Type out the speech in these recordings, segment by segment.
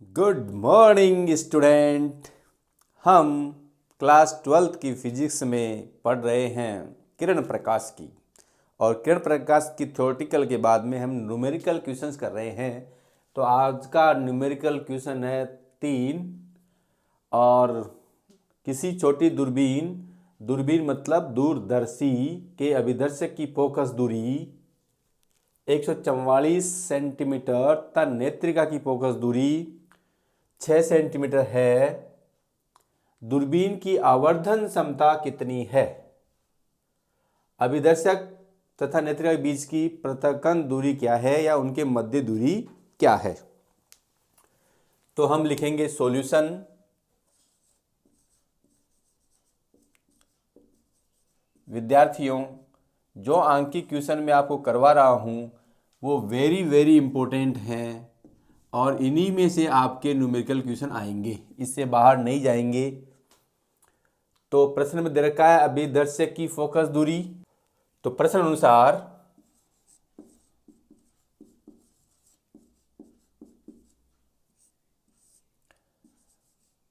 Good morning student. हम class 12th की physics में पढ़ रहे हैं किरण प्रकाश की, और किरण प्रकाश की थ्योरेटिकल के बाद में हम न्यूमेरिकल क्वेश्चंस कर रहे हैं। तो आज का न्यूमेरिकल क्वेश्चन है 3। और किसी छोटी दूरबीन, दूरबीन मतलब दूरदर्शी के अभिदर्शक की फोकस दूरी 144 सेंटीमीटर तथा नेत्रिका की फोकस दूरी 6 सेंटीमीटर है। दूरबीन की आवर्धन क्षमता कितनी है? अभिदर्शक तथा नेत्रिका के बीच की पृथक्कन दूरी क्या है या उनके मध्य दूरी क्या है? तो हम लिखेंगे सॉल्यूशन। विद्यार्थियों, जो आंकी क्वेश्चन मैं आपको करवा रहा हूं वो वेरी इंपॉर्टेंट हैं, और इन्हीं में से आपके न्यूमेरिकल क्वेश्चन आएंगे, इससे बाहर नहीं जाएंगे। तो प्रश्न में दे रखा है अभिदर्शक की फोकस दूरी। तो प्रश्न अनुसार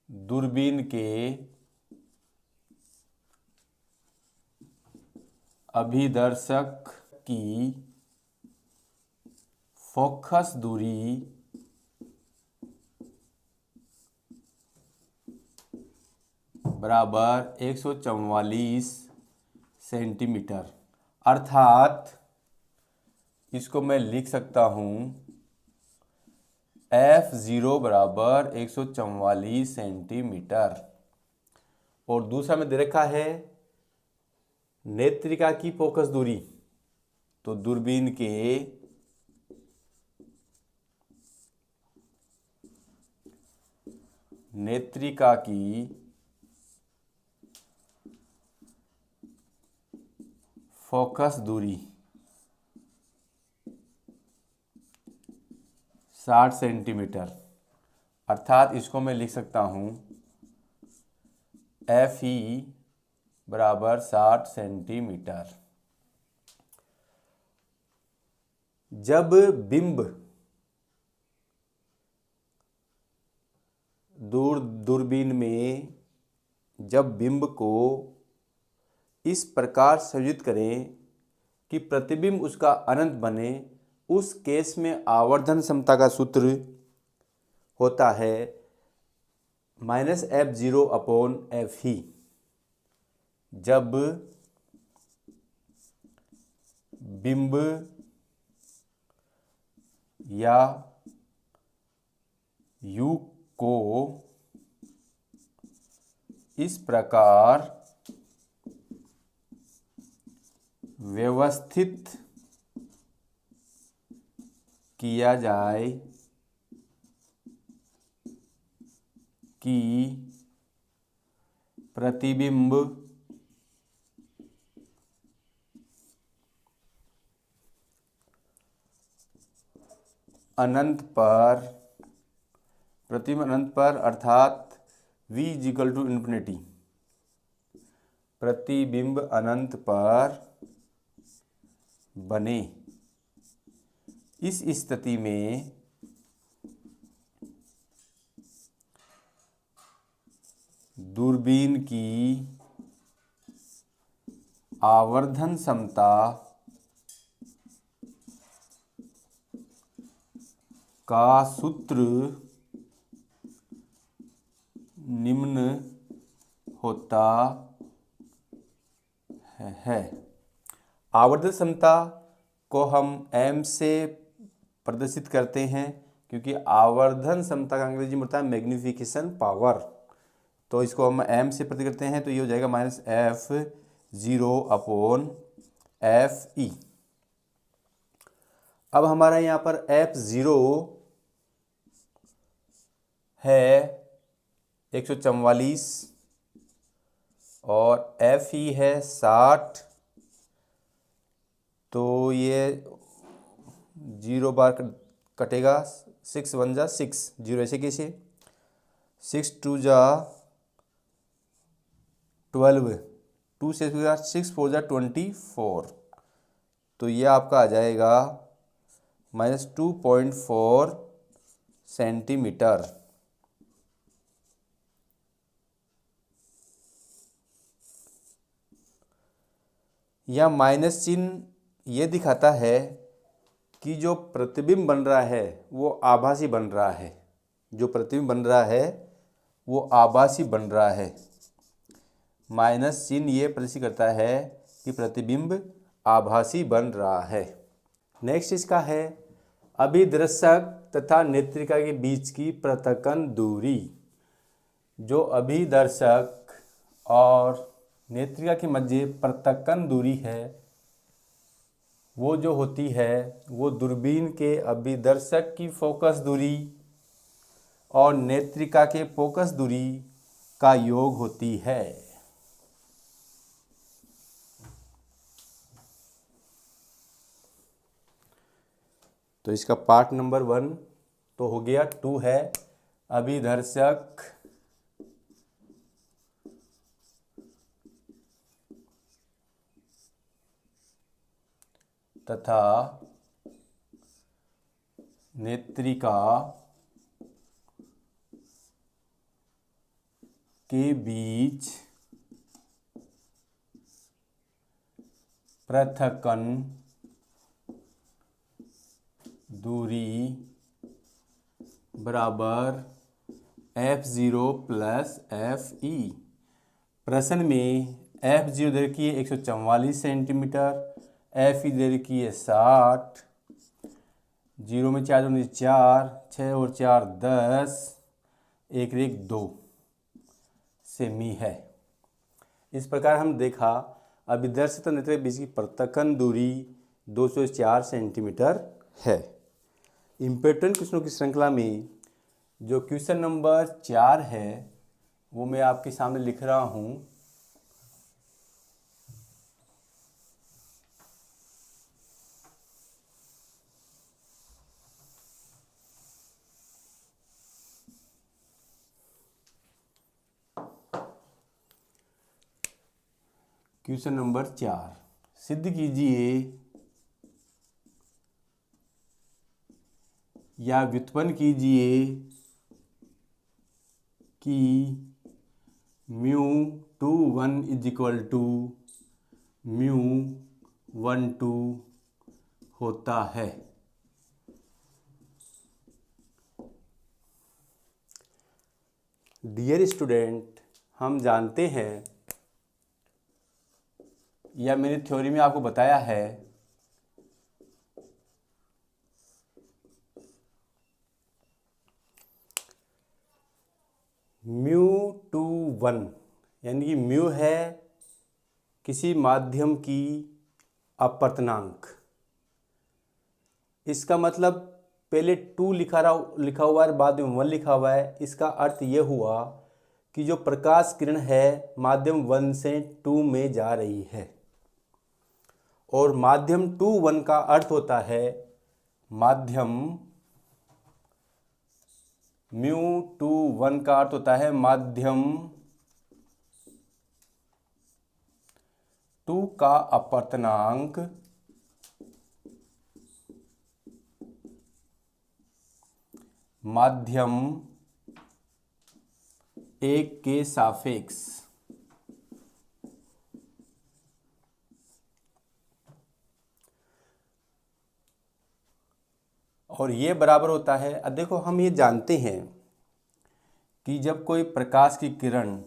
दूरबीन के अभिदर्शक की फोकस दूरी बराबर 144 सेंटीमीटर, अर्थात इसको मैं लिख सकता हूं F0 बराबर 144 सेंटीमीटर। और दूसरा में दे रखा है नेत्रिका की फोकस दूरी। तो दूरबीन के नेत्रिका की फोकस दूरी 60 सेंटीमीटर, अर्थात इसको मैं लिख सकता हूं FE बराबर 60 सेंटीमीटर। जब बिंब दूरबीन में जब बिंब को इस प्रकार संयोजित करें कि प्रतिबिंब उसका अनंत बने, उस केस में आवर्धन क्षमता का सूत्र होता है -F0 अपॉन FE। जब बिंब या U को इस प्रकार व्यवस्थित किया जाए कि प्रतिबिंब अनंत पर अर्थात V इक्वल टू इन्फिनिटी, प्रतिबिंब अनंत पर बने। इस स्थिति में दूरबीन की आवर्धन क्षमता का सूत्र निम्न होता है। आवर्धन क्षमता को हम m से प्रदर्शित करते हैं, क्योंकि आवर्धन क्षमता का अंग्रेजी में होता है मैग्निफिकेशन पावर। तो इसको हम m से प्रति करते हैं, तो ये हो जाएगा -F0 अपॉन FE। अब हमारा यहाँ पर F0 है 144 और FE है 60। तो ये 0 बार कटेगा, 6 1 जा 6, 0 ऐसे कैसे, 6 2 जा 12, 2 से 6 4 जा 24। तो ये आपका आ जाएगा -2.4 सेंटीमीटर। यह माइनस चिन्ह ये दिखाता है कि जो प्रतिबिंब बन रहा है वो आभासी बन रहा है, जो प्रतिबिंब बन रहा है वो आभासी बन रहा है। माइनस चिन्ह ये प्रदर्शित करता है कि प्रतिबिंब आभासी बन रहा है। नेक्स्ट इसका है अभिदर्शक तथा नेत्रिका के बीच की पृथक्कन दूरी। जो अभिदर्शक और नेत्रिका के मध्य पृथक्कन दूरी है वो जो होती है वो दूरबीन के अभिदर्शक की फोकस दूरी और नेत्रिका के फोकस दूरी का योग होती है। तो इसका पार्ट नंबर 1 तो हो गया। 2 है अभिदर्शक तथा नेत्रिका के बीच पृथक्कन दूरी बराबर F0 प्लस FE। प्रश्न में F0 दे रखी है 144 सेंटीमीटर, FE दे रखी है 60, 0 में 4 दूनी 4, 6 और 4 10, 1 रेख 2 सेमी है। इस प्रकार हम देखा अभिदर्शक तथा नेत्रिका के बीच की पृथक्कन दूरी 204 सेंटीमीटर है। इम्पोर्टेंट क्वेश्चनों की श्रृंखला में जो क्वेश्चन नंबर 4 है वो मैं आपके सामने लिख रहा हूँ। क्वेश्चन नंबर 4, सिद्ध कीजिए या व्युत्पन्न कीजिए कि μ21 = μ12 होता है। डियर स्टूडेंट, हम जानते हैं या मैंने थ्योरी में आपको बताया है μ21 यानी कि म्यू है किसी माध्यम की अपवर्तनांक। इसका मतलब पहले 2 लिखा हुआ है, बाद में 1 लिखा हुआ है। इसका अर्थ ये हुआ कि जो प्रकाश किरण है माध्यम 1 से 2 में जा रही है, और माध्यम 2-1 का अर्थ होता है माध्यम μ21 का अर्थ होता है माध्यम 2 का अपवर्तनांक माध्यम 1 के सापेक्ष। और ये बराबर होता है, अब देखो हम ये जानते हैं कि जब कोई प्रकाश की किरण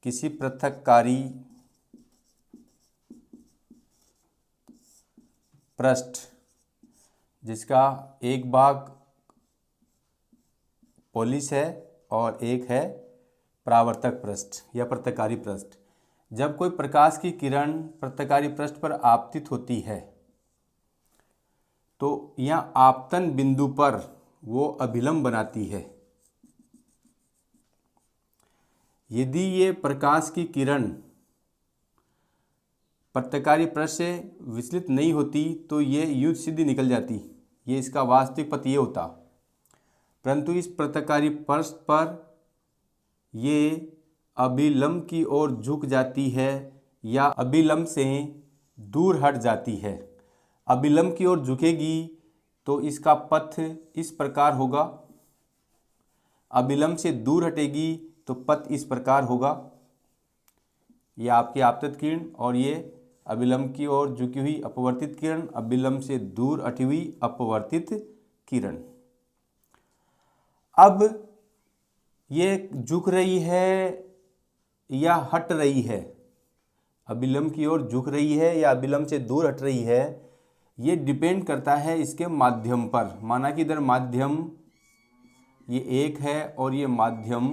किसी पृथक्कारी पृष्ठ जिसका एक भाग पॉलिश है और एक है परावर्तक पृष्ठ या पृथक्कारी पृष्ठ, जब कोई प्रकाश की किरण पृथक्कारी पृष्ठ पर आपतित होती है तो यहाँ आपतन बिंदु पर वो अभिलंब बनाती है। यदि ये प्रकाश की किरण पृथक्कारी पृष्ठ से विचलित नहीं होती तो ये यूं सीधी निकल जाती, ये इसका वास्तविक पथ ये होता। परंतु इस पृथक्कारी पृष्ठ पर ये अभिलंब की ओर झुक जाती है या अभिलंब से दूर हट जाती है। अभिलंब की ओर झुकेगी तो इसका पथ इस प्रकार होगा, अभिलंब से दूर हटेगी तो पथ इस प्रकार होगा। ये आपकी आपतित किरण और ये अभिलंब की ओर झुकी हुई अपवर्तित किरण, अभिलंब से दूर हटी हुई अपवर्तित किरण। अब ये झुक रही है या हट रही है, अभिलंब की ओर झुक रही है या अभिलंब से दूर हट रही है, ये डिपेंड करता है इसके माध्यम पर। माना कि इधर माध्यम ये 1 है और ये माध्यम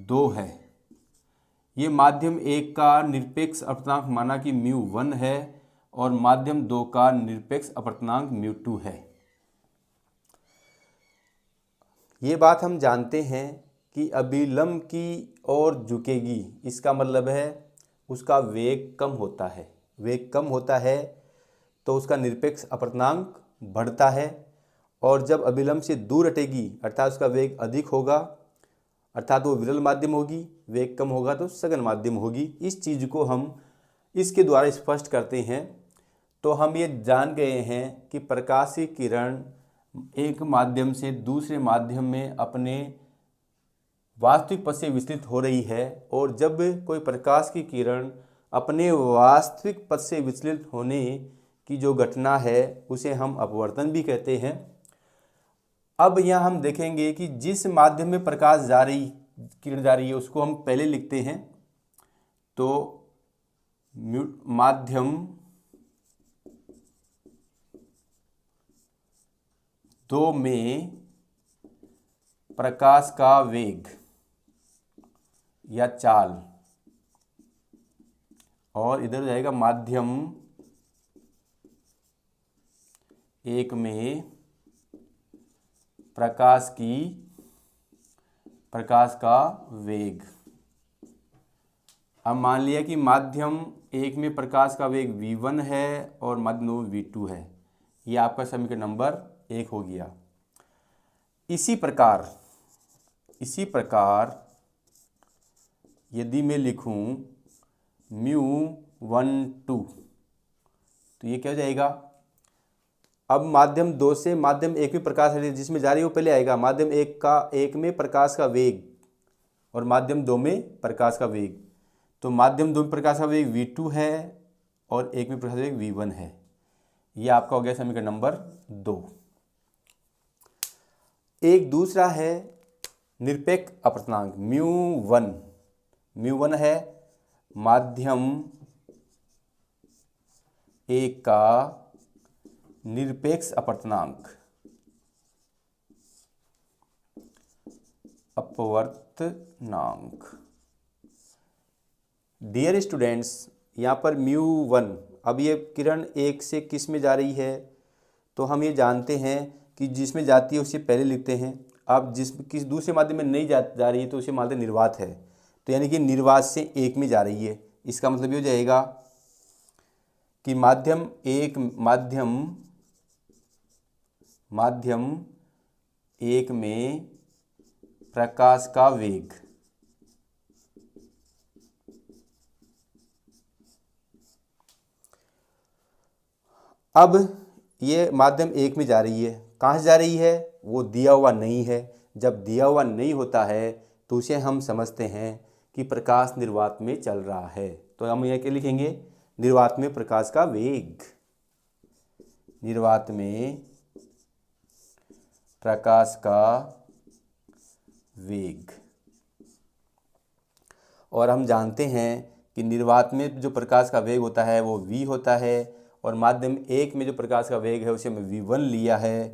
2 है। ये माध्यम 1 का निरपेक्ष अपवर्तनांक माना कि μ1 है और माध्यम 2 का निरपेक्ष अपवर्तनांक μ2 है। ये बात हम जानते हैं कि अभिलंब की ओर झुकेगी, इसका मतलब है उसका वेग कम होता है। वेग कम होता है तो उसका निरपेक्ष अपवर्तनांक बढ़ता है, और जब अभिलंब से दूर हटेगी अर्थात उसका वेग अधिक होगा, अर्थात वो विरल माध्यम होगी, वेग कम होगा तो सघन माध्यम होगी। इस चीज़ को हम इसके द्वारा स्पष्ट करते हैं। तो हम ये जान गए हैं कि प्रकाश की किरण एक माध्यम से दूसरे माध्यम में अपने वास्तविक पथ से विचलित हो रही है, और जब कोई प्रकाश की किरण अपने वास्तविक पथ से विचलित होने की जो घटना है उसे हम अपवर्तन भी कहते हैं। अब यहाँ हम देखेंगे कि जिस माध्यम में प्रकाश किरण जा रही है उसको हम पहले लिखते हैं। तो माध्यम 2 में प्रकाश का वेग या चाल, और इधर जाएगा माध्यम 1 में प्रकाश का वेग। अब मान लिया कि माध्यम 1 में प्रकाश का वेग v1 है और माध्यम 2 में v2 है। ये आपका समीकरण नंबर 1 हो गया। इसी प्रकार यदि मैं लिखूं μ12 तो ये क्या हो जाएगा। अब माध्यम 2 से माध्यम 1 में प्रकाश जिसमें जा रही है वो पहले आएगा। माध्यम 1 में प्रकाश का वेग और माध्यम 2 में प्रकाश का वेग, तो माध्यम 2 में प्रकाश का वेग v2 है और 1 में प्रकाश का वेग v1 है। ये आपका हो गया समीकरण नंबर 2। एक दूसरा है निरपेक्ष अपवर्तनांक μ1 है माध्यम 1 का निरपेक्ष अपवर्तनांक डियर स्टूडेंट्स, यहाँ पर μ1, अब ये किरण 1 से किस में जा रही है, तो हम ये जानते हैं कि जिसमें जाती है उसे पहले लिखते हैं। अब किस दूसरे माध्यम में नहीं जा रही है तो उसे मानते निर्वात है, तो यानी कि निर्वात से 1 में जा रही है। इसका मतलब ये हो जाएगा कि माध्यम 1 में प्रकाश का वेग अब ये माध्यम 1 में जा रही है। कहाँ से जा रही है वो दिया हुआ नहीं है। जब दिया हुआ नहीं होता है तो उसे हम समझते हैं कि प्रकाश निर्वात में चल रहा है। तो हम यह क्या लिखेंगे, निर्वात में प्रकाश का वेग, निर्वात में प्रकाश का वेग। और हम जानते हैं कि निर्वात में जो प्रकाश का वेग होता है वो v होता है, और माध्यम 1 में जो प्रकाश का वेग है उसे हमने v1 लिया है।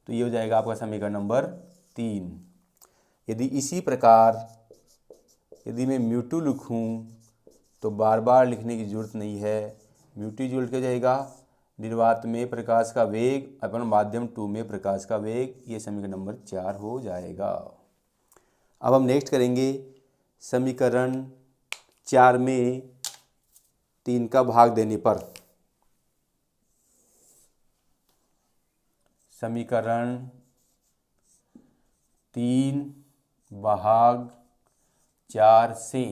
तो ये हो जाएगा आपका समीकरण नंबर 3। यदि इसी प्रकार यदि मैं μ2 लिखूं तो बार बार लिखने की जरूरत नहीं है। μ2 जो लिखा जाएगा निर्वात में प्रकाश का वेग अपन माध्यम 2 में प्रकाश का वेग, ये समीकरण नंबर 4 हो जाएगा। अब हम नेक्स्ट करेंगे समीकरण 4 में 3 का भाग देने पर। समीकरण 3 भाग 4 से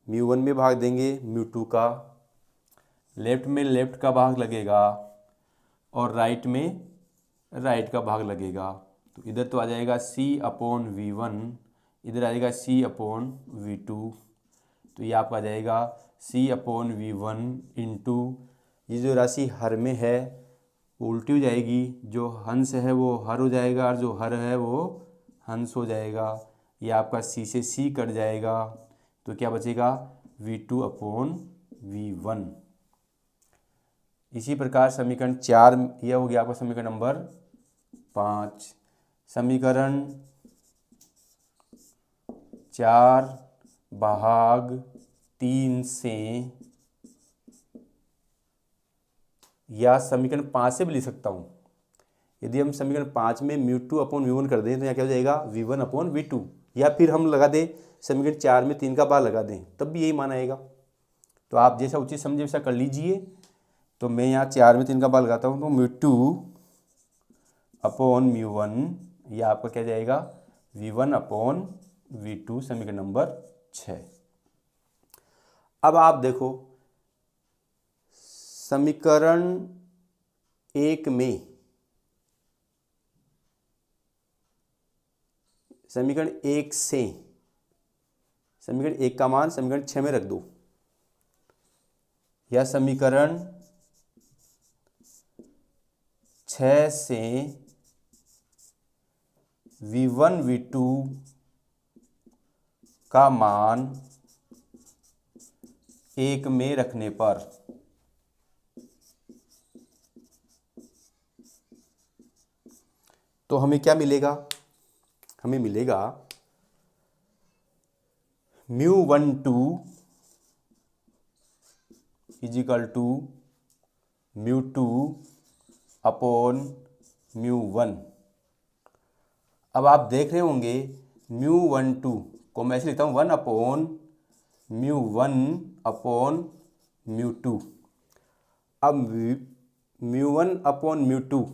μ1 में भाग देंगे μ2 का, लेफ्ट में लेफ्ट का भाग लगेगा और राइट में राइट का भाग लगेगा। तो इधर तो आ जाएगा c/v1, इधर आ जाएगा c/v2, तो ये आपका आ जाएगा C/V1 इंटू, ये जो राशि हर में है वो उल्टी हो जाएगी, जो हंस है वो हर हो जाएगा और जो हर है वो हंस हो जाएगा। ये आपका C से C कट जाएगा, तो क्या बचेगा V2/V1। इसी प्रकार समीकरण 4, यह हो गया आपका समीकरण नंबर 5। समीकरण 4/3 से, या समीकरण 5 से भी लिख सकता हूँ। यदि हम समीकरण 5 में μ2/V1 कर दें तो यहाँ क्या हो जाएगा V1/V2, या फिर हम लगा दें समीकरण 4 में 3 का बार लगा दें, तब भी यही मान आएगा। तो आप जैसा उचित समझे वैसा कर लीजिए। तो मैं यहाँ 4 में 3 का बार लगाता हूँ, तो μ2/μ1, यह आपका क्या जाएगा V1/V2, समीकरण नंबर 6। अब आप देखो समीकरण 1 में, समीकरण 1 से समीकरण 1 का मान समीकरण 6 में रख दो, या समीकरण 6 से V1/V2 का मान 1 में रखने पर तो हमें क्या मिलेगा, हमें मिलेगा μ12 = μ2/μ1। अब आप देख रहे होंगे μ12 को मैं ऐसे लिखता हूँ 1/μ1/μ2। अब μ1/μ2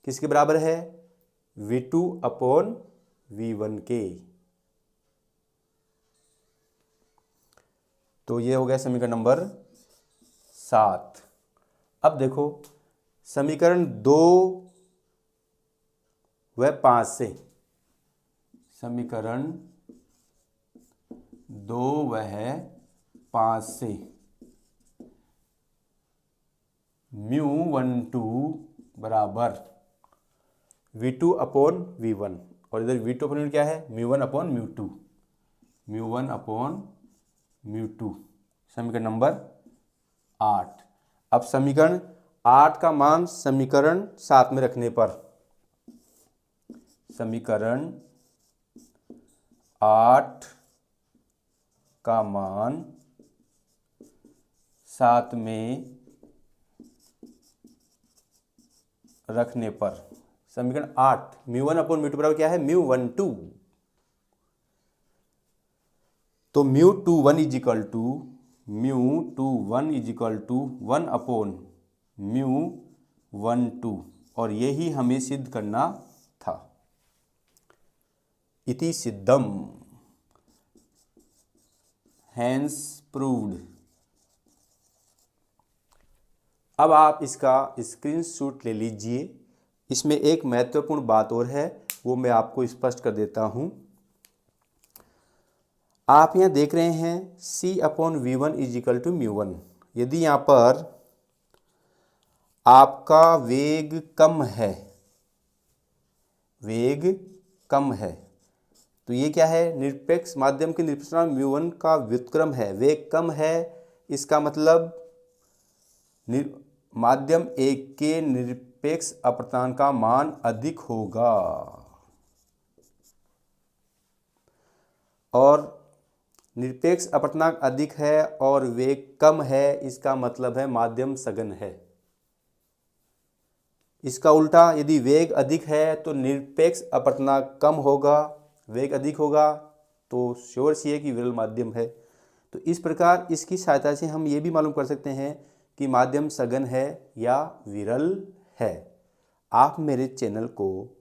किसके बराबर है V2/V1 के। तो ये हो गया समीकरण नंबर 7। अब देखो समीकरण 2 व 5 से, समीकरण 2 व 5 से μ12 बराबर V2/V1, और इधर V2/V1 क्या है μ1/μ2, μ1/μ2, समीकरण नंबर 8। अब समीकरण 8 का मान समीकरण 7 में रखने पर, समीकरण 8 का मान 7 में रखने पर, समीकरण 8 μ1/μ2 बराबर क्या है μ12। तो μ21 = 1/μ12, और यही हमें सिद्ध करना था। इति सिद्धम, हैंस प्रूव्ड। अब आप इसका स्क्रीनशॉट ले लीजिए। इसमें एक महत्वपूर्ण बात और है, वो मैं आपको स्पष्ट कर देता हूं। आप यहाँ देख रहे हैं C/V1 = μ1। यदि यहाँ पर आपका वेग कम है, वेग कम है, तो ये क्या है निरपेक्ष माध्यम के निरपेक्ष μ1 का व्युत्क्रम है। वेग कम है, इसका मतलब माध्यम 1 के निरपेक्ष अपवर्तनांक का मान अधिक होगा, और निरपेक्ष अपवर्तनांक अधिक है और वेग कम है, इसका मतलब है माध्यम सघन है। इसका उल्टा, यदि वेग अधिक है तो निरपेक्ष अपवर्तनांक कम होगा, वेग अधिक होगा तो श्योर सी है कि विरल माध्यम है। तो इस प्रकार इसकी सहायता से हम ये भी मालूम कर सकते हैं कि माध्यम सघन है या विरल है। आप मेरे चैनल को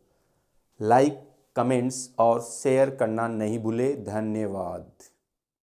लाइक, कमेंट्स और शेयर करना नहीं भूलें। धन्यवाद।